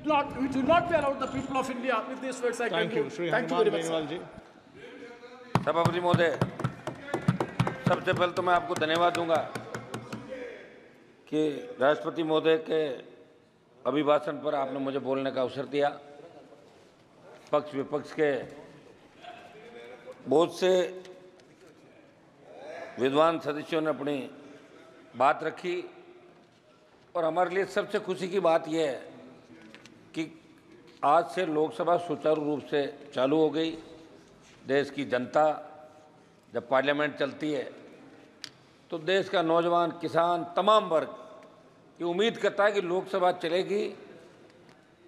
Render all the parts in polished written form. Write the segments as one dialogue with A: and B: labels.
A: will not be allowed the people of India. With these words, I
B: Thank you.
A: conclude.
B: Shri
A: Thank you
B: Hanuman
A: very much,
B: Benwal
A: sir.
B: जी।
C: सभापति महोदय, सबसे पहले तो मैं आपको धन्यवाद दूंगा कि राष्ट्रपति महोदय के अभिभाषण पर आपने मुझे बोलने का अवसर दिया। पक्ष विपक्ष के बहुत से विद्वान सदस्यों ने अपनी बात रखी और हमारे लिए सबसे खुशी की बात यह है कि आज से लोकसभा सुचारू रूप से चालू हो गई। देश की जनता जब पार्लियामेंट चलती है तो देश का नौजवान, किसान, तमाम वर्ग ये उम्मीद करता है कि लोकसभा चलेगी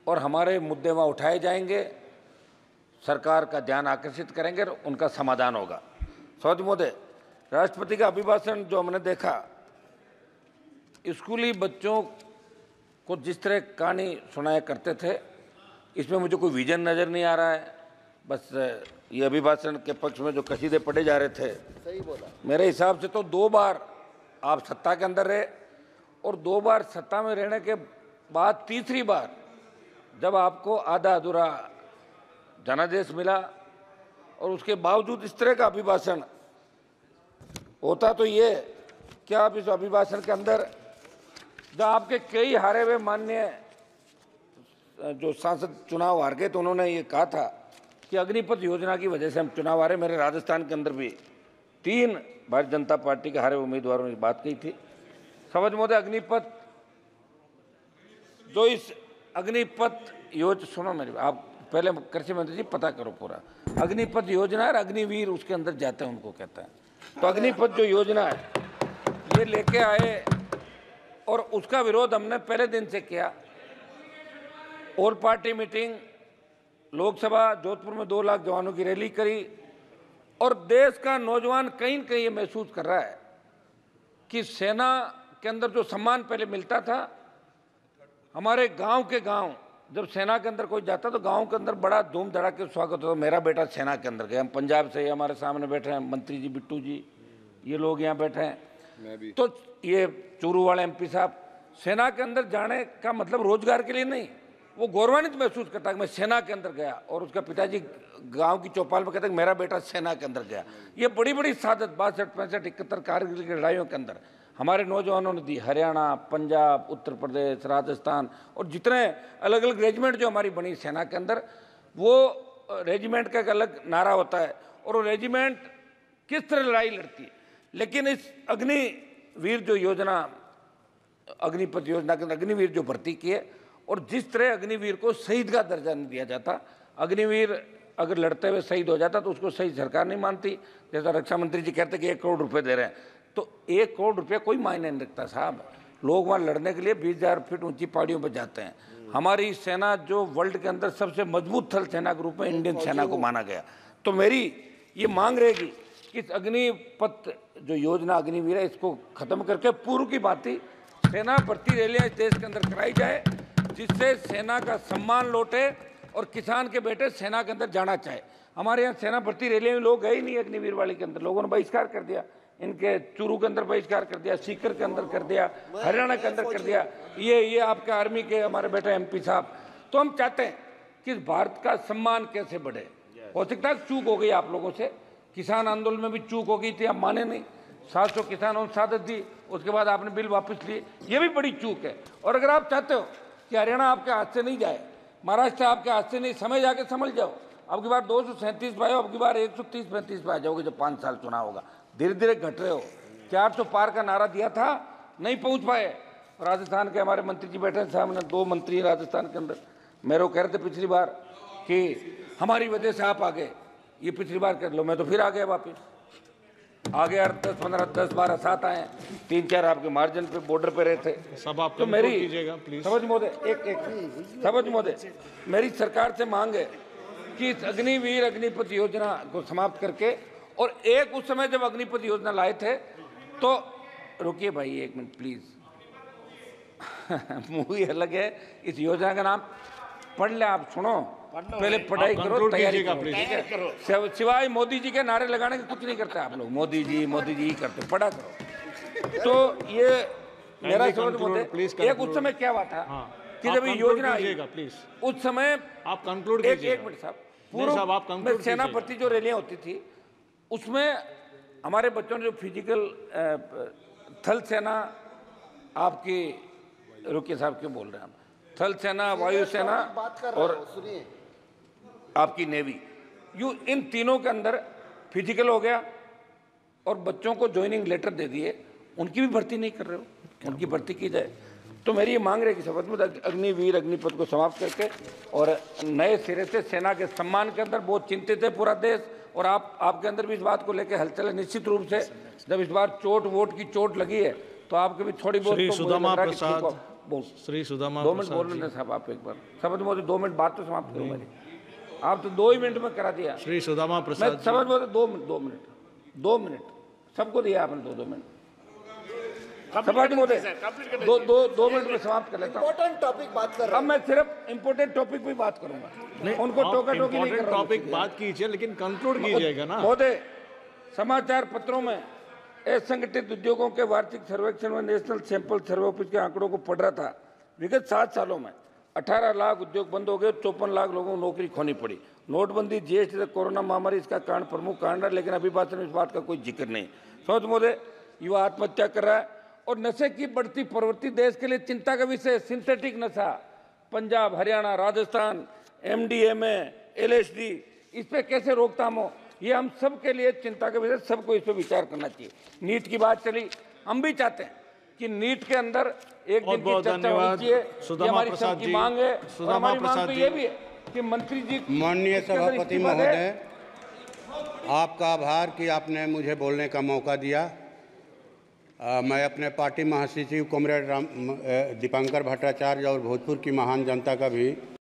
C: और हमारे मुद्दे वहाँ उठाए जाएंगे, सरकार का ध्यान आकर्षित करेंगे और उनका समाधान होगा। सभापति महोदय, राष्ट्रपति का अभिभाषण जो हमने देखा, स्कूली बच्चों को जिस तरह कहानी सुनाया करते थे, इसमें मुझे कोई विजन नज़र नहीं आ रहा है। बस ये अभिभाषण के पक्ष में जो कसीदे पढ़े जा रहे थे,
D: सही बोला।
C: मेरे हिसाब से तो 2 बार आप सत्ता के अंदर रहे और 2 बार सत्ता में रहने के बाद तीसरी बार जब आपको आधा अधूरा जनादेश मिला और उसके बावजूद इस तरह का अभिभाषण होता, तो ये क्या आप इस अभिभाषण के अंदर जब आपके कई हारे हुए माननीय जो सांसद चुनाव हार गए तो उन्होंने ये कहा था कि अग्निपथ योजना की वजह से हम चुनाव हारे। मेरे राजस्थान के अंदर भी 3 भारतीय जनता पार्टी के हारे उम्मीदवारों ने बात कही थी। समझ महोदय, अग्निपथ जो इस अग्निपथ योजना, सुनो मेरी, आप पहले कृषि मंत्री जी पता करो पूरा। अग्निपथ योजना और अग्निवीर उसके अंदर जाते हैं, उनको कहते हैं। तो अग्निपथ जो योजना है ये लेके आए और उसका विरोध हमने पहले दिन से किया। All party meeting, Lok Sabha Jodhpur में 2 लाख जवानों की रैली करी और देश का नौजवान कहीं न कहीं ये महसूस कर रहा है कि सेना के अंदर जो सम्मान पहले मिलता था, हमारे गांव के गांव जब सेना के अंदर कोई जाता तो गांव के अंदर बड़ा धूम धड़ाके स्वागत होता। मेरा बेटा सेना के अंदर गया। हम पंजाब से, हमारे सामने बैठे हैं मंत्री जी, बिट्टू जी, ये लोग यहाँ बैठे हैं। तो ये चूरू वाले MP साहब, सेना के अंदर जाने का मतलब रोजगार के लिए नहीं, वो गौरवान्वित महसूस करता है कि मैं सेना के अंदर गया। और उसका पिताजी गांव की चौपाल में कहते हैं मेरा बेटा सेना के अंदर गया। ये बड़ी बड़ी सादत 62, 65, 71 कारगिल की लड़ाइयों के अंदर हमारे नौजवानों ने दी। हरियाणा, पंजाब, उत्तर प्रदेश, राजस्थान और जितने अलग अलग रेजिमेंट जो हमारी बनी सेना के अंदर, वो रेजिमेंट का एक अलग नारा होता है और वो रेजिमेंट किस तरह लड़ाई लड़ती है। लेकिन इस अग्निवीर जो योजना, अग्निपथ योजना के अंदर अग्निवीर जो भर्ती किए और जिस तरह अग्निवीर को शहीद का दर्जा नहीं दिया जाता, अग्निवीर अगर लड़ते हुए शहीद हो जाता तो उसको शहीद सरकार नहीं मानती। जैसा रक्षा मंत्री जी कहते कि 1 करोड़ रुपए दे रहे हैं, तो 1 करोड़ रुपये कोई मायने नहीं रखता साहब। लोग वहाँ लड़ने के लिए 20,000 फीट ऊंची पहाड़ियों पर जाते हैं। हमारी सेना जो वर्ल्ड के अंदर सबसे मजबूत थल सेना के रूप में इंडियन सेना को माना गया। तो मेरी ये मांग रहेगी कि इस अग्निपथ जो योजना अग्निवीर है, इसको खत्म करके पूर्व की भांति सेना भर्ती रैलियाँ इस देश के अंदर कराई जाए, जिससे सेना का सम्मान लौटे और किसान के बेटे सेना के अंदर जाना चाहे। हमारे यहाँ सेना भर्ती रैलियों में लोग गए ही नहीं अग्निवीर वाली के अंदर। लोगों ने बहिष्कार कर दिया, इनके चूरू के अंदर बहिष्कार कर दिया, सीकर के अंदर कर दिया, हरियाणा के अंदर कर दिया। ये आपके आर्मी के हमारे बेटे MP साहब। तो हम चाहते हैं कि भारत का सम्मान कैसे बढ़े। हो सकता है चूक हो गई आप लोगों से, किसान आंदोलन में भी चूक हो गई थी, आप माने नहीं। 700 किसानों ने शहादत दी, उसके बाद आपने बिल वापस लिए, ये भी बड़ी चूक है। और अगर आप चाहते हो कि हरियाणा आपके हाथ से नहीं जाए, महाराष्ट्र आपके हाथ से नहीं, समय जाके समझ जाओ। अब की बार 237 पे आओ, अब की बार 130-135 पे आ जाओगे जब 5 साल चुनाव होगा। धीरे धीरे घट रहे हो। 400 पार का नारा दिया था, नहीं पहुंच पाए। राजस्थान के हमारे मंत्री जी बैठे हैं सामने, 2 मंत्री राजस्थान के अंदर, मेरे को कह रहे थे पिछली बार कि हमारी वजह से आप आ गए, ये पिछली बार कर लो। मैं तो फिर आ गया वापिस, आ गया। 10-15, 10-12 7 आए, 3-4 आपके मार्जिन पे बॉर्डर पे रहे थे।
B: सब आप
C: तो मेरी
B: समझ
C: महोदय, समझ महोदय, मेरी सरकार से मांग है कि इस अग्निवीर अग्निपथ योजना को समाप्त करके, और एक उस समय जब अग्निपथ योजना लाए थे तो, रुकिए भाई 1 मिनट प्लीज, मूवी अलग है, इस योजना का नाम पढ़ ले, आप सुनो, पहले पढ़ाई करो, तैयारी करो, ठीक है। सिवाय मोदी जी के नारे लगाने के कुछ नहीं करते आप लोग, मोदी जी ही करते, पढ़ा करो। तो ये मेरा समझ, एक उस समय क्या हुआ था कि जब ये योजना आई
B: प्लीज
C: उस समय
B: आप कंक्लूड
C: एक
B: कीजिएगा।
C: मिनट साहब,
B: साहब, आप
C: पूर्व
B: conclude
C: सेना
B: कीजिएगा।
C: भर्ती जो रैलियां होती थी उसमें हमारे बच्चों ने जो फिजिकल थल सेना आपकी, रुकिए साहब क्यों बोल रहे हैं हम, थल सेना, वायुसेना और आपकी नेवी, इन तीनों के अंदर फिजिकल हो गया और बच्चों को ज्वाइनिंग लेटर दे दिए, उनकी भी भर्ती नहीं कर रहे हो, उनकी भर्ती की जाए। तो मेरी ये मांग रही है कि शपथ में अग्निवीर अग्निपथ को समाप्त करके और नए सिरे से सेना के सम्मान के अंदर बहुत चिंतित है पूरा देश, और आपके अंदर भी इस बात को लेकर हलचल है। निश्चित रूप से जब इस बार वोट की चोट लगी है तो आपके भी थोड़ी बहुत
B: श्री
C: तो
B: सुदामा
C: मुझे लग रहा है कि
B: प्रसाद, श्री सुदामा
C: 2 मिनट बोल रहे हैं साहब, आप एक बार शपथ मोदी 2 मिनट बात तो समाप्त करो मेरी, आप तो 2 ही मिनट में करा दिया।
B: श्री सुदामा
C: मैं
B: प्रसाद
C: समझ में 2 मिनट सबको दिया आपने, 2 मिनट सभापति महोदय, 2 मिनट में समाप्त कर लेता हूँ।
D: इम्पोर्टेंट टॉपिक बात कर रहे
C: अब मैं सिर्फ इम्पोर्टेंट टॉपिक पे बात करूंगा, उनको टोका टोकी नहीं कर रहा हूं।
B: टॉपिक बात कीजिए लेकिन कंक्लूड कीजिएगा ना।
C: महोदय, समाचार पत्रों में असंगठित उद्योगों के वार्षिक सर्वेक्षण में नेशनल सैंपल सर्वे ऑफिस के आंकड़ों को पढ़ रहा था। विगत 7 सालों में 18 लाख उद्योग बंद हो गए, 54 लाख लोगों को नौकरी खोनी पड़ी। नोटबंदी, जीएसटी तक कोरोना महामारी इसका कारण, प्रमुख कारण है, लेकिन अभी बात में इस बात का कोई जिक्र नहीं। समझ महोदय, युवा आत्महत्या कर रहा है और नशे की बढ़ती प्रवृत्ति देश के लिए चिंता का विषय। सिंथेटिक नशा पंजाब, हरियाणा, राजस्थान, एमडीएमए, एलएसडी, इस पे कैसे रोकथाम हो, ये हम सब के लिए चिंता का विषय, सबको इस पर विचार करना चाहिए। नीट की बात चली, हम भी चाहते हैं कि नीट के अंदर एक दिन की चर्चा होनी चाहिए, ये हमारी सबकी मांग है। और हमारी मांग तो ये भी है कि मंत्री जी,
E: माननीय सभापति महोदय, आपका आभार कि आपने मुझे बोलने का मौका दिया। मैं अपने पार्टी महासचिव कॉमरेड दीपांकर भट्टाचार्य और भोजपुर की महान जनता का भी